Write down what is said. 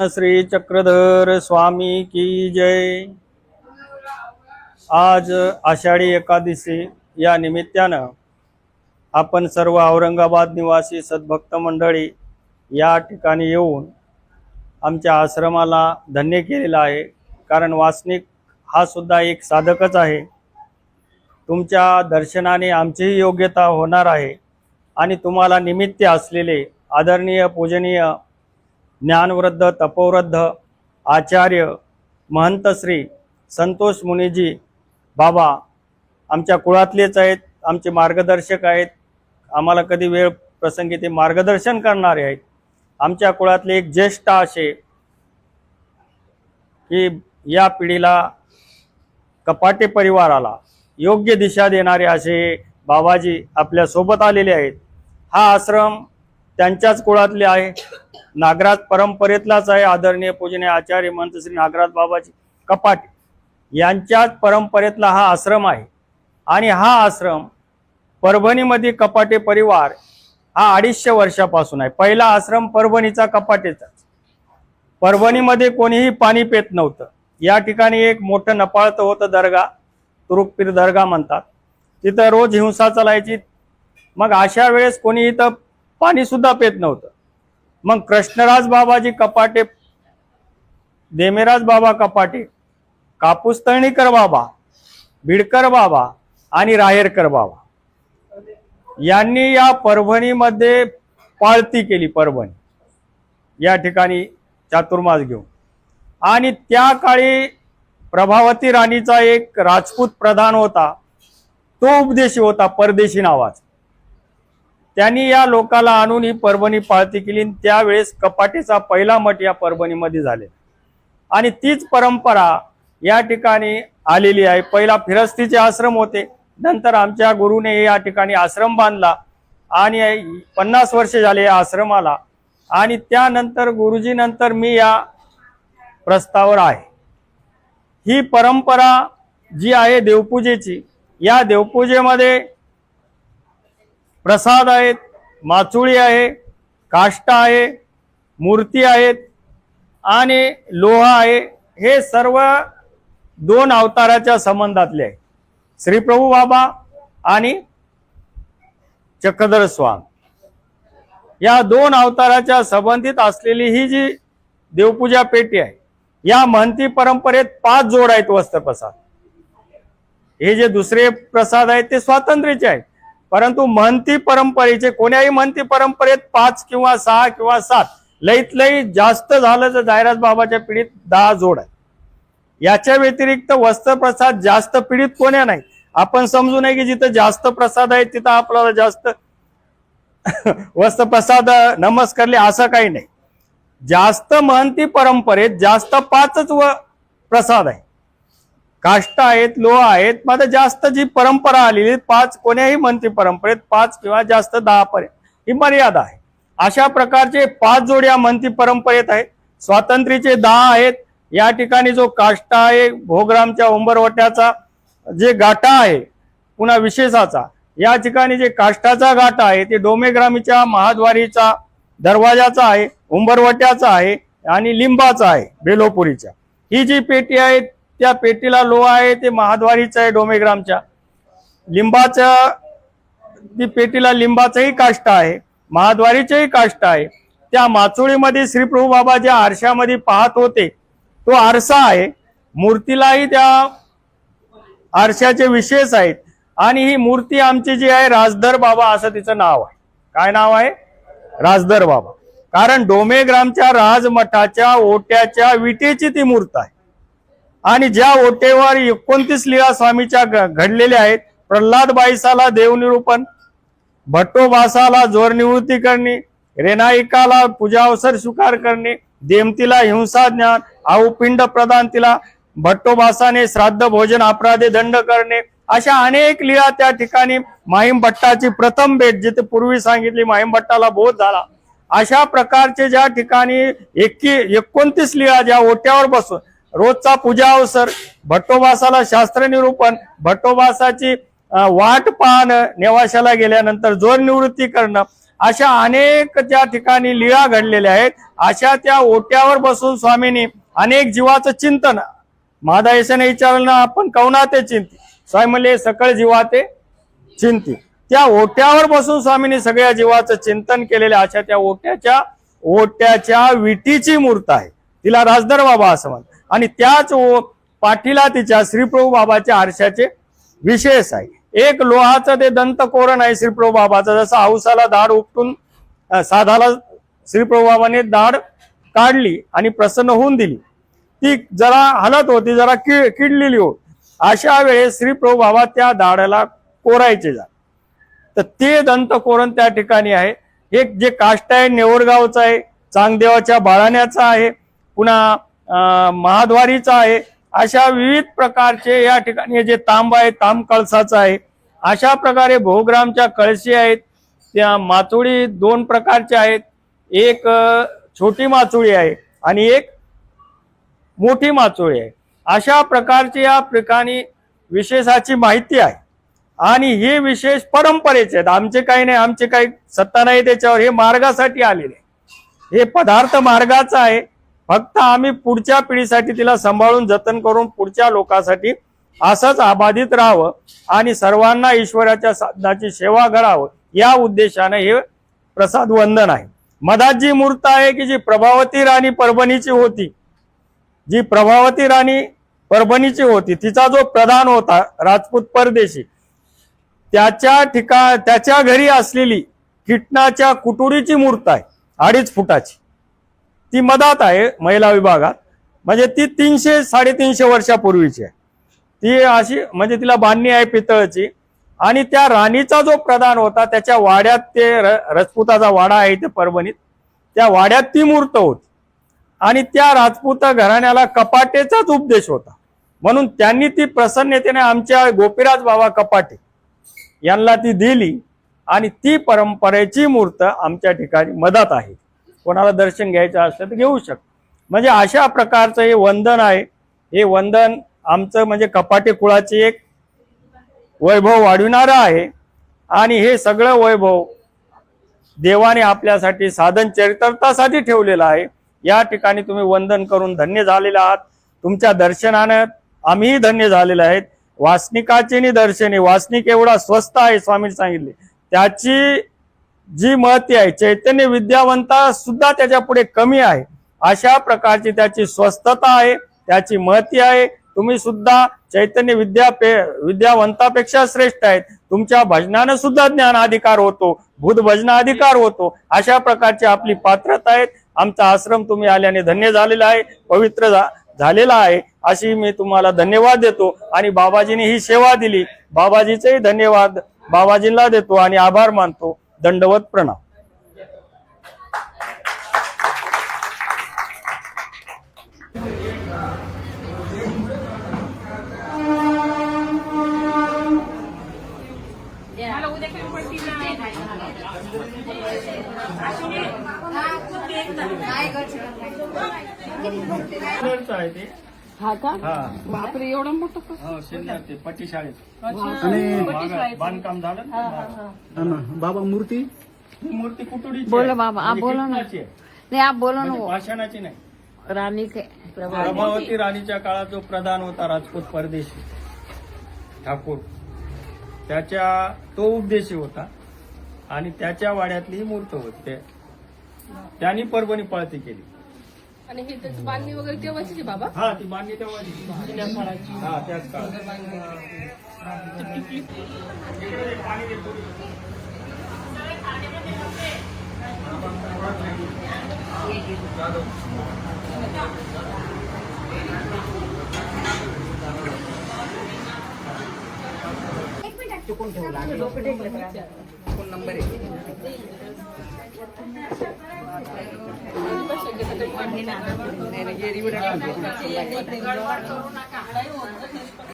श्री चक्रधर स्वामी की जय। आज आषाढी एकादशी या निमित्तानं आपण सर्व औरंगाबाद निवासी सद्भक्त मंडळी या ठिकाणी येऊन आमच्या आश्रमाला धन्य केलेला आहे। कारण वासनिक हा सुद्धा एक साधकच आहे। तुमच्या दर्शनाने आमचीही योग्यता होणार आहे आणि तुम्हाला निमित्त असलेले आदरणीय पूजनीय ज्ञानवृद्ध तपोवृद्ध आचार्य महंत श्री संतोष मुनिजी बाबा आमच्या कुळातलेच आहेत, आमचे मार्गदर्शक आहेत। आम्हाला कधी वेळ प्रसंगी ते मार्गदर्शन करणारे आहेत। आमच्या कुळातले एक ज्येष्ठ असे की या पिढीला कपाटे परिवाराला योग्य दिशा देणारे असे बाबाजी आपल्या सोबत आलेले आहेत। हा आश्रम त्यांच्याच कुळातले आहे, नागराज परंपरेतलाच आहे। आदरणीय पूजनीय आचार्य महंत श्री नागराज बाबाजी कपाटे यांच्याच परंपरेतला हा आश्रम आहे। आणि हा आश्रम परभणीमध्ये कपाटे परिवार हा 250 वर्षापासून आहे। पहिला आश्रम परभणीचा कपाटेचा। परभणीमध्ये कोणीही पाणी पेत नव्हतं। या ठिकाणी एक मोठं नपाळतं होतं दर्गा, तुरुकपीर दर्गा म्हणतात, तिथं रोज हिंसा चालायची। मग अशा वेळेस कोणी इथं पाणी सुद्धा पेत नव्हतं। मग कृष्णराज बाबाजी कपाटे, देमेराज बाबा कपाटे, कापूस तळणीकर बाबा, बिडकर बाबा आणि राहेरकर बाबा यांनी या परभणीमध्ये पाळती केली। परभणी या ठिकाणी चातुर्मास घेऊन। आणि त्या काळी प्रभावती राणीचा एक राजपूत प्रधान होता, तो उपदेशी होता परदेशी नावाचा। त्यांनी या लोकाला आणून ही परभणी पाळती केली। त्यावेळेस कपाटेचा पहिला मठ या परभणीमध्ये झाले आणि तीच परंपरा या ठिकाणी आलेली आहे। पहिला फिरस्तीचे आश्रम होते, नंतर आमच्या गुरुने या ठिकाणी आश्रम बांधला आणि 50 वर्ष झाले या आश्रमाला। आणि त्यानंतर गुरुजी नंतर मी या प्रस्तावावर आहे। ही परंपरा जी आहे देवपूजेची, या देवपूजेमध्ये प्रसाद आहेत, माचुळी आहे, काष्टा आहे, मूर्ती आहेत आणि लोहा आहे। हे सर्व 2 अवताराच्या संबंधातले आहे, श्रीप्रभू बाबा आणि चक्रधर स्वामी। या 2 अवताराच्या संबंधित असलेली ही जी देवपूजा पेटी आहे, या महंती परंपरेत 5 जोड आहेत वस्त्रप्रसाद। हे जे दुसरे प्रसाद आहेत ते स्वातंत्र्याचे आहेत, परंतु महंती परंपरेचे कोण्याही महंती परंपरेत 5 किंवा 6 किंवा 7, लईत लई जास्त झालं तर जायराज बाबाच्या पिढीत 10 जोड आहे। याच्या व्यतिरिक्त वस्त्रप्रसाद जास्त पिढीत कोण्या नाही। आपण समजू नये की जिथं जास्त प्रसाद आहे तिथं आपल्याला जास्त वस्त्रप्रसाद नमस्कारले, असं काही नाही। जास्त महंती परंपरेत जास्त 5च प्रसाद आहे, काष्टा आहेत, लोहा आहेत। मात्र जास्त जी परंपरा आलेली 5, कोण्याही महंती परंपरेत 5 किंवा जास्त 10 पर्यंत ही मर्यादा आहे। अशा प्रकारचे 5 जोड या महंती परंपरेत आहेत। स्वातंत्र्याचे 10 आहेत। या ठिकाणी जो काष्टा आहे, भोगरामच्या उंबरवट्याचा जे गाठा आहे, पुन्हा विशेषाचा या ठिकाणी जे काष्टाचा गाठा आहे ते डोमेग्रामीच्या महाद्वारीचा दरवाजाचा आहे, उंबरवट्याचा आहे आणि लिंबाचा आहे, बेलोपुरीच्या। ही जी पेटी आहे त्या पेटीला लोह आहे ते महाद्वारीचं आहे डोमेग्रामच्या. लिंबाचं ती पेटीला लिंबाचंही काष्ट आहे, महाद्वारीचंही काष्ट आहे. त्या माचोळीमध्ये श्री प्रभू बाबा ज्या आरशामध्ये पाहत होते तो आरसा आहे. मूर्तीलाही त्या आरशाचे विशेष आहेत. आणि ही मूर्ती आमची जी आहे राजधर बाबा असं तिचं नाव आहे. काय नाव आहे? राजधर बाबा. कारण डोमेग्रामच्या राजमठाच्या ओट्याच्या विटेची ती मूर्त आहे. आणि ज्या ओटेवर 29 लीळा स्वामीच्या घडलेल्या आहेत. प्रल्हाद बाईसाला देवनिरूपण, भट्टोबासाला जोर निवृत्ती करणे, रेनाईकाला पूजा अवसर स्वीकार करणे, देमतीला हिंसा ज्ञान, आहुपिंड प्रदान तिला, भट्टोबासाने श्राद्ध भोजन अपराधे दंड करणे, अशा अनेक लीळा त्या ठिकाणी माहीम भट्टाची प्रथम भेट जिथे पूर्वी सांगितली माहीम भट्टाला बोध झाला. अशा प्रकारचे ज्या ठिकाणी 29 लीळा ज्या ओट्यावर बसून रोजचा पूजा अवसर, भट्टोबासाला शास्त्र निरूपण, भट्टोबासाची वाट पाहणं, नेवाशाला गेल्यानंतर जोर निवृत्ती करणं, अशा अनेक त्या ठिकाणी लीळा घडलेल्या आहेत. अशा त्या ओट्यावर बसून स्वामींनी अनेक जीवाचं चिंतन, महादायसाने विचारलं ना आपण कवना ते चिंती, स्वामी म्हणले सकळ जीवा ते चिंती. त्या ओट्यावर बसून स्वामींनी सगळ्या जीवाचं चिंतन केलेल्या अशा त्या ओट्याच्या विटीची मूर्त आहे. तिला राजधर बाबा असं म्हणतात. आणि त्याच पाठीला तिच्या श्रीप्रभू बाबाच्या आरशाचे विशेष आहे. एक लोहाचं ते दंतकोरण आहे श्रीप्रभू बाबाचं. जसं औसाला दाढ उपटून साधाला श्रीप्रभू बाबाने दाढ काढली आणि प्रसन्न होऊन दिली. ती जरा हलत होती, जरा किडलेली होती. अशा वेळेस श्रीप्रभू बाबा त्या दाढाला कोरायचे जा. तर ते दंतकोरण त्या ठिकाणी आहे. हे जे काष्ट आहे नेवरगावचं आहे, चांगदेवाच्या बाळाण्याचं आहे, पुन्हा महाद्वारीचा आहे. अशा विविध प्रकारचे या ठिकाणी जे तांब आहे तांब कळसाचा आहे. अशा प्रकारे भोगरामच्या कळशी आहेत. त्या माचोळी 2 प्रकारच्या आहेत. एक छोटी माचोळी आहे आणि एक मोठी माचोळी आहे. अशा प्रकारचे या ठिकाणी विशेषाची माहिती आहे. आणि हे विशेष परंपरेचे आहेत. आमचे काही नाही, आमचे काही सत्ता नाही त्याच्यावर. हे मार्गासाठी आलेले, हे पदार्थ मार्गाचा आहे. फक्त आम्ही पुढच्या पिढीसाठी तिला सांभाळून जतन करून पुढच्या लोकांसाठी असंच आबाधित राहावं आणि सर्वांना ईश्वराच्या साधनाची सेवा करावं या उद्देशाने हे प्रसाद वंदन आहे. मधात जी मूर्त आहे की जी प्रभावती राणी परभणीची होती, जी प्रभावती राणी परभणीची होती, तिचा जो प्रधान होता राजपूत परदेशी, त्याच्या घरी असलेली किटनाच्या कुटुरीची मूर्त आहे 2.5 फुटाची. ती मधात आहे महिला विभागात. म्हणजे ती 300-350 वर्षापूर्वीची आहे. ती अशी म्हणजे तिला बांधणी आहे पितळची. आणि त्या राणीचा जो प्रधान होता त्याच्या वाड्यात, ते राजपुताचा वाडा आहे ते परभणीत, त्या वाड्यात ती मूर्त होती. आणि त्या राजपूत घराण्याला कपाटेचाच उपदेश होता. म्हणून त्यांनी ती प्रसन्नतेने आमच्या गोपीराज बाबा कपाटे यांना ती दिली. आणि ती परंपरेची मूर्त आमच्या ठिकाणी मधात आहे. कोणाला दर्शन घ्यायचं असलं तर घेऊ शकतो. म्हणजे अशा प्रकारचं हे वंदन आहे. हे वंदन आमचं म्हणजे कपाटे कुळाचे एक वैभव वाढविणारं आहे. आणि हे सगळं वैभव देवाने आपल्यासाठी साधन चरितार्थासाठी ठेवलेलं आहे. या ठिकाणी तुम्ही वंदन करून धन्य झालेले आहात. तुमच्या दर्शनानं आम्हीही धन्य झालेले आहेत. वासनिकाचे दर्शने, वासनिक एवढा स्वस्त आहे स्वामींनी सांगितले, त्याची जी महती आहे चैतन्य विद्यावंता सुद्धा त्याच्या पुढे कमी आहे. अशा प्रकारची त्याची स्वस्तता आहे, त्याची महती आहे. तुम्ही सुद्धा चैतन्य विद्यावंतापेक्षा श्रेष्ठ आहेत. तुमच्या भजनानं सुद्धा ज्ञानाधिकार होतो, भूत भजनाधिकार होतो. अशा प्रकारची आपली पात्रता आहेत. आमचा आश्रम तुम्ही आल्याने धन्य झालेला आहे, पवित्र झालेला आहे, अशी मी तुम्हाला धन्यवाद देतो. आणि बाबाजींनी ही सेवा दिली, बाबाजीचेही धन्यवाद बाबाजींना देतो आणि आभार मानतो. दंडवत प्रणाम. हा का? बापरे, एवढं मोठं पट्टी शाळेत बांधकाम झालं. बाबा मूर्ती मूर्ती कुटुडी बोलो बाबा, आप बोलो ना. नहीं आप बोलो ना. भाषणाची नाही, रानी के प्रभावती राणीच्या काळात जो प्रधान होता राजपूत परदेशी ठाकूर, तो उपदेशी होता आणि त्याच्या वाड्यातली ही मूर्त होती. त्यांनी परभणी पळती केली. आणि हे त्याची बांधणी वगैरे तेव्हाची आहे बाबा. हा, ती बांधणी तेव्हा हा त्याच काळात. नाही